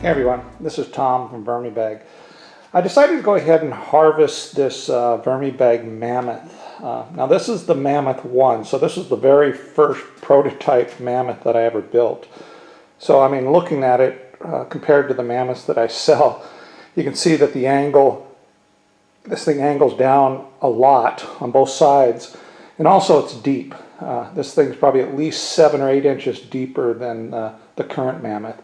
Hey everyone, this is Tom from VermiBag. I decided to go ahead and harvest this VermiBag Mammoth. Now this is the Mammoth 1, so this is the very first prototype Mammoth that I ever built. So I mean, looking at it compared to the Mammoths that I sell, you can see that this thing angles down a lot on both sides, and also it's deep. This thing's probably at least 7 or 8 inches deeper than the current Mammoth.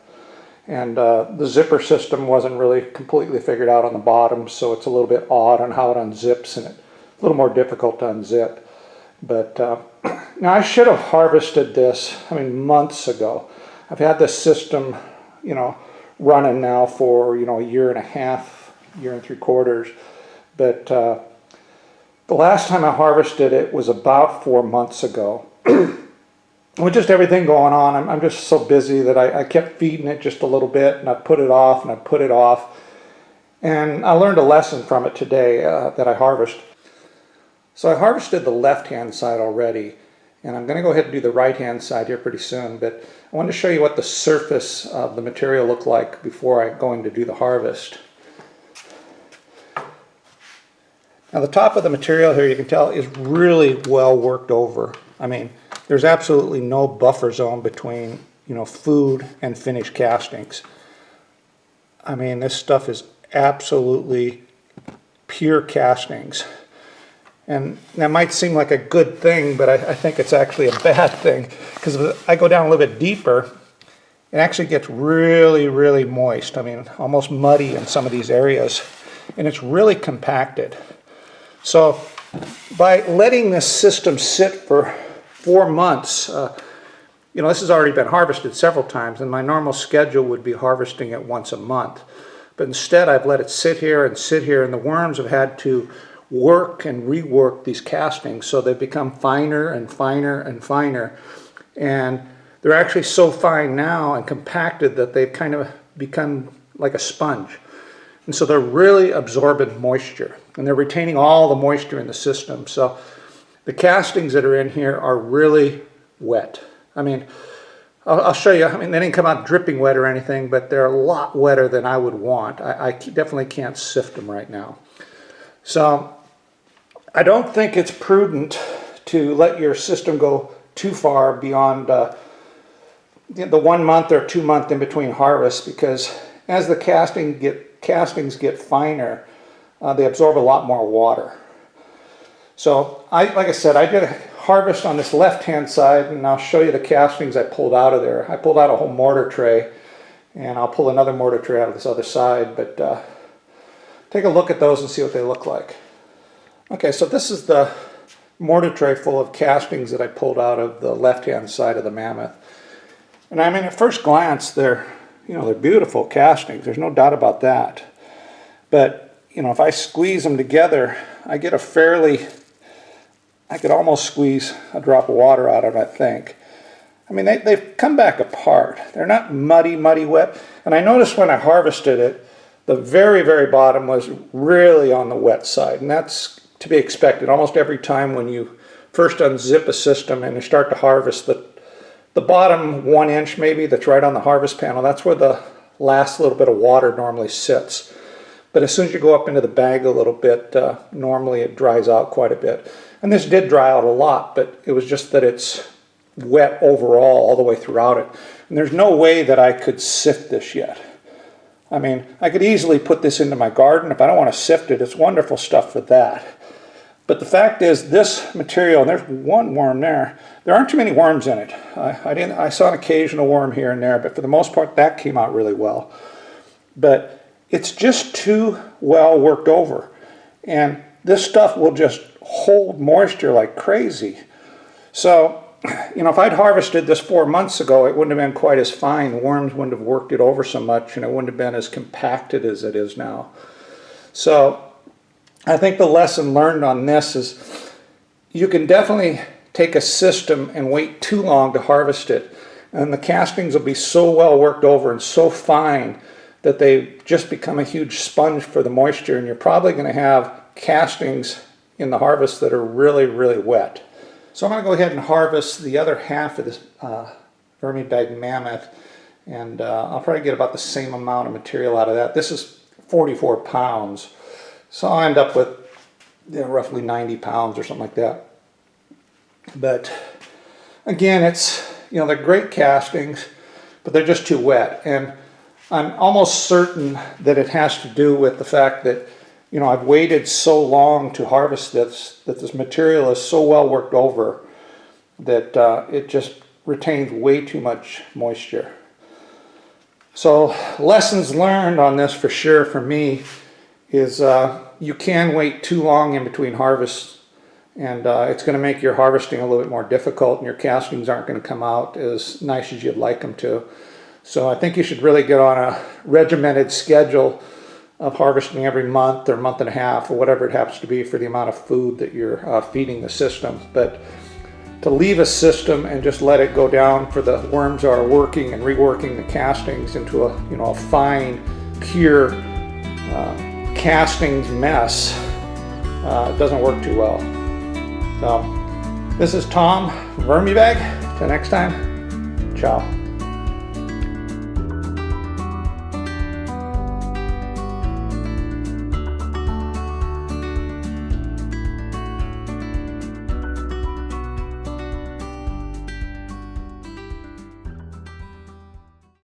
And the zipper system wasn't really completely figured out on the bottom, so it's a little bit odd on how it unzips, and it's a little more difficult to unzip. But now I should have harvested this, months ago. I've had this system, running now for, a year and a half, year and 3/4. But the last time I harvested it was about 4 months ago. With just everything going on, I'm just so busy that I kept feeding it just a little bit, and I put it off and I put it off. And I learned a lesson from it today that I harvest. So I harvested the left-hand side already, and I'm going to go ahead and do the right-hand side here pretty soon. But I wanted to show you what the surface of the material looked like before I go in to do the harvest. Now the top of the material here, you can tell, is really well worked over. There's absolutely no buffer zone between, food and finished castings. This stuff is absolutely pure castings. And that might seem like a good thing, but I think it's actually a bad thing, because if I go down a little bit deeper, it actually gets really, really moist. Almost muddy in some of these areas, and it's really compacted. So by letting this system sit for 4 months, this has already been harvested several times, and my normal schedule would be harvesting it once a month. But instead I've let it sit here, and the worms have had to work and rework these castings, so they've become finer and finer and finer. And they're actually so fine now and compacted that they've kind of become like a sponge. And so they're really absorbing moisture, and they're retaining all the moisture in the system. So the castings that are in here are really wet. I'll show you. They didn't come out dripping wet or anything, but they're a lot wetter than I would want. I definitely can't sift them right now. So I don't think it's prudent to let your system go too far beyond the 1 month or 2 month in between harvests, because as the castings get finer, they absorb a lot more water. So like I said, I did a harvest on this left-hand side, and I'll show you the castings I pulled out of there. I pulled out a whole mortar tray, and I'll pull another mortar tray out of this other side, but take a look at those and see what they look like. Okay, so this is the mortar tray full of castings that I pulled out of the left-hand side of the Mammoth. And at first glance, they're beautiful castings. There's no doubt about that. But, if I squeeze them together, I get I could almost squeeze a drop of water out of them, I think. They've come back apart. They're not muddy wet. And I noticed when I harvested it, the very, very bottom was really on the wet side. And that's to be expected. Almost every time when you first unzip a system and you start to harvest, the bottom 1 inch maybe that's right on the harvest panel, that's where the last little bit of water normally sits. But as soon as you go up into the bag a little bit, normally it dries out quite a bit. And this did dry out a lot, but it was just that it's wet overall all the way throughout it. And there's no way that I could sift this yet. I could easily put this into my garden. If I don't want to sift it, it's wonderful stuff for that. But the fact is, this material, and there's one worm there, there aren't too many worms in it. I saw an occasional worm here and there, but for the most part that came out really well. But it's just too well worked over. And this stuff will just hold moisture like crazy. So, if I'd harvested this 4 months ago, it wouldn't have been quite as fine. The worms wouldn't have worked it over so much, and it wouldn't have been as compacted as it is now. So I think the lesson learned on this is you can definitely take a system and wait too long to harvest it, and the castings will be so well worked over and so fine that they just become a huge sponge for the moisture, and you're probably going to have castings in the harvest that are really, really wet. So I'm going to go ahead and harvest the other half of this VermiBag Mammoth, And I'll probably get about the same amount of material out of that. This is 44 pounds. So I'll end up with roughly 90 pounds or something like that. But again, it's, they're great castings, but they're just too wet. And I'm almost certain that it has to do with the fact that, I've waited so long to harvest this, that this material is so well worked over that it just retains way too much moisture. So lessons learned on this for sure for me is you can wait too long in between harvests, and it's going to make your harvesting a little bit more difficult, and your castings aren't going to come out as nice as you'd like them to. So I think you should really get on a regimented schedule of harvesting every month or month and a half or whatever it happens to be for the amount of food that you're feeding the system. But to leave a system and just let it go down for the worms are working and reworking the castings into a fine, pure castings mess doesn't work too well. So this is Tom, VermiBag. Till next time, ciao.